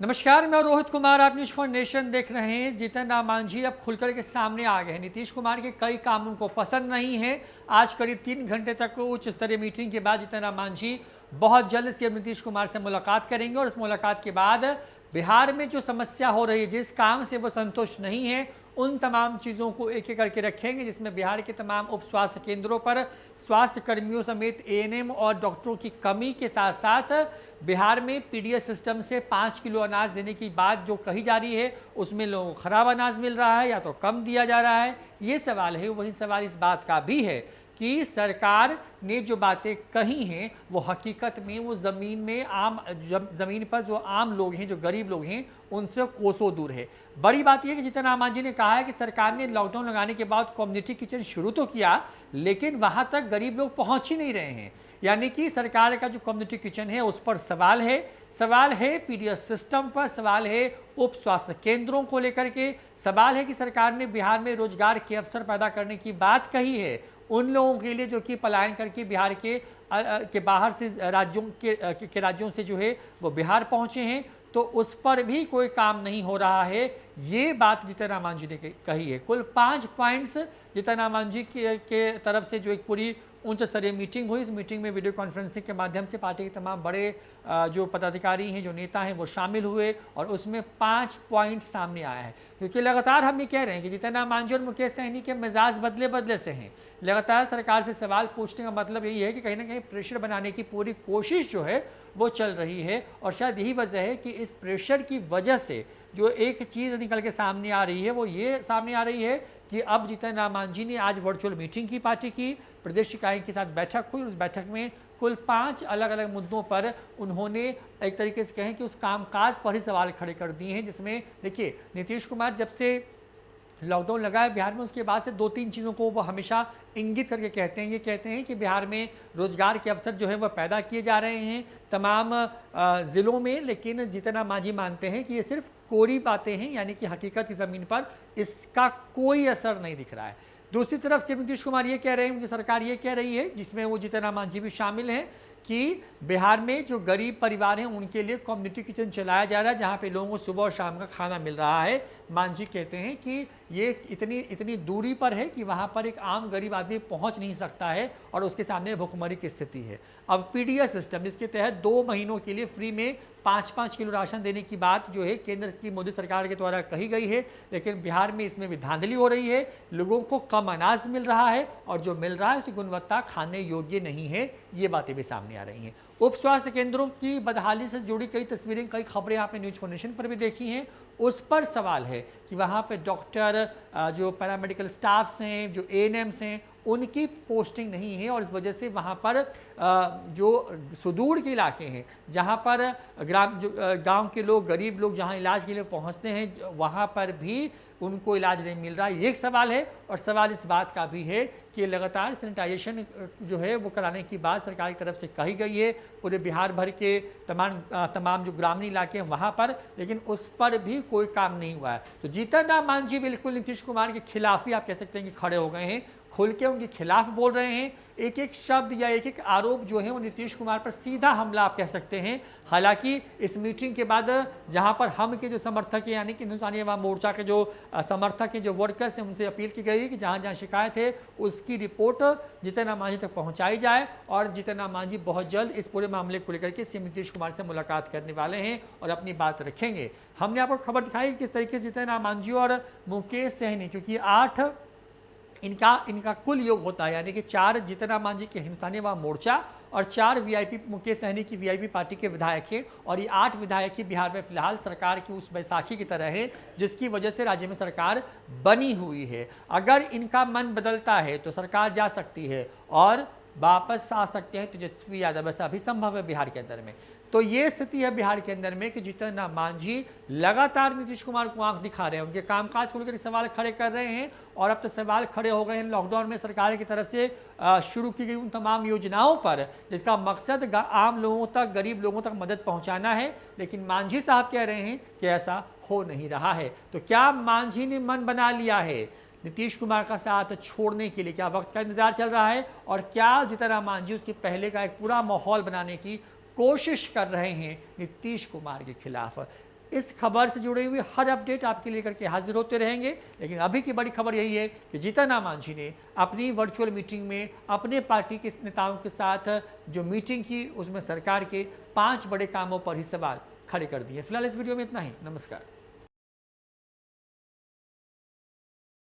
नमस्कार, मैं रोहित कुमार। आप न्यूज फॉर नेशन देख रहे हैं। जीतन राम मांझी अब खुलकर के सामने आ गए हैं। नीतीश कुमार के कई काम उनको पसंद नहीं है। आज करीब 3 घंटे तक उच्च स्तरीय मीटिंग के बाद जीतन राम मांझी बहुत जल्द सीएम नीतीश कुमार से मुलाकात करेंगे और इस मुलाकात के बाद बिहार में जो समस्या हो रही है, जिस काम से वो संतुष्ट नहीं है, उन तमाम चीज़ों को एक एक करके रखेंगे, जिसमें बिहार के तमाम उप स्वास्थ्य केंद्रों पर स्वास्थ्य कर्मियों समेत एएनएम और डॉक्टरों की कमी के साथ साथ बिहार में पीडीएस सिस्टम से 5 किलो अनाज देने की बात जो कही जा रही है, उसमें लोगों को खराब अनाज मिल रहा है या तो कम दिया जा रहा है, ये सवाल है। वही सवाल इस बात का भी है कि सरकार ने जो बातें कही हैं वो हकीकत में वो ज़मीन में ज़मीन पर जो आम लोग हैं, जो गरीब लोग हैं, उनसे कोसों दूर है। बड़ी बात यह कि जीतन राम मांझी ने कहा है कि सरकार ने लॉकडाउन लगाने के बाद कम्युनिटी किचन शुरू तो किया, लेकिन वहाँ तक गरीब लोग पहुँच ही नहीं रहे हैं। यानी कि सरकार का जो कम्युनिटी किचन है उस पर सवाल है पीडीएस सिस्टम पर, सवाल है उप स्वास्थ्य केंद्रों को लेकर के, सवाल है कि सरकार ने बिहार में रोजगार के अवसर पैदा करने की बात कही है उन लोगों के लिए जो कि पलायन करके बिहार के बाहर से राज्यों से जो है वो बिहार पहुंचे हैं, तो उस पर भी कोई काम नहीं हो रहा है। ये बात जीतन राम मांझी ने कही है। कुल 5 पॉइंट्स जीतन राम मांझी के तरफ से जो एक पूरी उच्च स्तरीय मीटिंग हुई। इस मीटिंग में वीडियो कॉन्फ्रेंसिंग के माध्यम से पार्टी के तमाम बड़े जो पदाधिकारी हैं, जो नेता हैं, वो शामिल हुए और उसमें 5 पॉइंट सामने आया है। क्योंकि लगातार हम ये कह रहे हैं कि जीतन राम मांझी और मुकेश सहनी के मिजाज बदले से हैं। लगातार सरकार से सवाल पूछने का मतलब यही है कि कहीं ना कहीं प्रेशर बनाने की पूरी कोशिश जो है वो चल रही है। और शायद यही वजह है कि इस प्रेशर की वजह से जो एक चीज़ निकल के सामने आ रही है वो ये सामने आ रही है कि अब जीतन राम मांझी ने आज वर्चुअल मीटिंग की, पार्टी की प्रदेश इकाई के साथ बैठक हुई। उस बैठक में कुल 5 अलग अलग मुद्दों पर उन्होंने एक तरीके से कहें कि उस कामकाज पर ही सवाल खड़े कर दिए हैं। जिसमें देखिए, नीतीश कुमार जब से लॉकडाउन लगा है बिहार में, उसके बाद से 2-3 चीज़ों को वो हमेशा इंगित करके कहते हैं। ये कहते हैं कि बिहार में रोजगार के अवसर जो है वह पैदा किए जा रहे हैं तमाम ज़िलों में, लेकिन जीतन राम मांझी मानते हैं कि ये सिर्फ कोरी बातें हैं, यानी कि हकीकत की ज़मीन पर इसका कोई असर नहीं दिख रहा है। दूसरी तरफ से नीतीश कुमार ये कह रहे हैं, उनकी सरकार ये कह रही है, जिसमें वो जीतन राम मांझी भी शामिल हैं, कि बिहार में जो गरीब परिवार हैं उनके लिए कम्युनिटी किचन चलाया जा रहा है, जहाँ पे लोगों को सुबह और शाम का खाना मिल रहा है। मांझी कहते हैं कि ये इतनी दूरी पर है कि वहाँ पर एक आम गरीब आदमी पहुँच नहीं सकता है और उसके सामने भुखमरी की स्थिति है। अब पीडीएस सिस्टम, जिसके तहत 2 महीनों के लिए फ्री में 5-5 किलो राशन देने की बात जो है केंद्र की मोदी सरकार के द्वारा कही गई है, लेकिन बिहार में इसमें भी धांधली हो रही है। लोगों को कम अनाज मिल रहा है और जो मिल रहा है उसकी गुणवत्ता खाने योग्य नहीं है। ये बातें भी सामने आ रही हैं। उप स्वास्थ्य केंद्रों की बदहाली से जुड़ी कई तस्वीरें, कई खबरें आपने न्यूज फॉर नेशन पर भी देखी हैं। उस पर सवाल है कि वहाँ पे डॉक्टर, जो पैरामेडिकल स्टाफ्स हैं, जो एएनएम्स हैं, उनकी पोस्टिंग नहीं है और इस वजह से वहाँ पर जो सुदूर के इलाके हैं, जहाँ पर गांव के लोग, गरीब लोग जहाँ इलाज के लिए पहुँचते हैं, वहाँ पर भी उनको इलाज नहीं मिल रहा है। ये एक सवाल है। और सवाल इस बात का भी है कि लगातार सैनिटाइजेशन जो है वो कराने की बात सरकार की तरफ से कही गई है पूरे बिहार भर के तमाम जो ग्रामीण इलाके हैं वहाँ पर, लेकिन उस पर भी कोई काम नहीं हुआ है। तो जीतन राम मांझी बिल्कुल नीतीश कुमार के खिलाफ ही आप कह सकते हैं कि खड़े हो गए हैं, खुल के उनके खिलाफ बोल रहे हैं। एक एक शब्द या एक एक आरोप जो है वो नीतीश कुमार पर सीधा हमला आप कह सकते हैं। हालांकि इस मीटिंग के बाद जहां पर हम के जो समर्थक हैं, यानी कि हिंदुस्तानी अवाम मोर्चा के जो समर्थक हैं, जो वर्कर्स हैं, उनसे अपील की गई कि जहां जहां शिकायत है उसकी रिपोर्ट जीतन राम मांझी तक पहुंचाई जाए। और जीतन राम मांझी बहुत जल्द इस पूरे मामले को लेकर के सीएम नीतीश कुमार से मुलाकात करने वाले हैं और अपनी बात रखेंगे। हमने आपको खबर दिखाई किस तरीके से जीतन राम मांझी और मुकेश सहनी, क्योंकि 8 इनका कुल योग होता है, यानी कि 4 जीतन राम मांझी के हिंदुस्तानी अवाम मोर्चा और 4 वीआईपी मुकेश सहनी की वीआईपी पार्टी के विधायक हैं। और ये 8 विधायक ही बिहार में फिलहाल सरकार की उस बैसाखी की तरह है जिसकी वजह से राज्य में सरकार बनी हुई है। अगर इनका मन बदलता है तो सरकार जा सकती है और वापस आ सकते हैं तेजस्वी यादव। ऐसा भी संभव है बिहार के अंदर में। तो ये स्थिति है बिहार के अंदर में कि जीतन राम मांझी लगातार नीतीश कुमार को आंख दिखा रहे हैं, उनके कामकाज को लेकर सवाल खड़े कर रहे हैं। और अब तो सवाल खड़े हो गए हैं लॉकडाउन में सरकार की तरफ से शुरू की गई उन तमाम योजनाओं पर, जिसका मकसद आम लोगों तक, गरीब लोगों तक मदद पहुंचाना है। लेकिन मांझी साहब कह रहे हैं कि ऐसा हो नहीं रहा है। तो क्या मांझी ने मन बना लिया है नीतीश कुमार का साथ छोड़ने के लिए? क्या वक्त का इंतजार चल रहा है? और क्या जीतन राम मांझी उसके पहले का एक पूरा माहौल बनाने की कोशिश कर रहे हैं नीतीश कुमार के खिलाफ? इस खबर से जुड़े हुए हर अपडेट आपके लेकर के हाजिर होते रहेंगे। लेकिन अभी की बड़ी खबर यही है कि जीतन राम मांझी ने अपनी वर्चुअल मीटिंग में अपने पार्टी के नेताओं के साथ जो मीटिंग की उसमें सरकार के 5 बड़े कामों पर ही सवाल खड़े कर दिए। फिलहाल इस वीडियो में इतना ही। नमस्कार।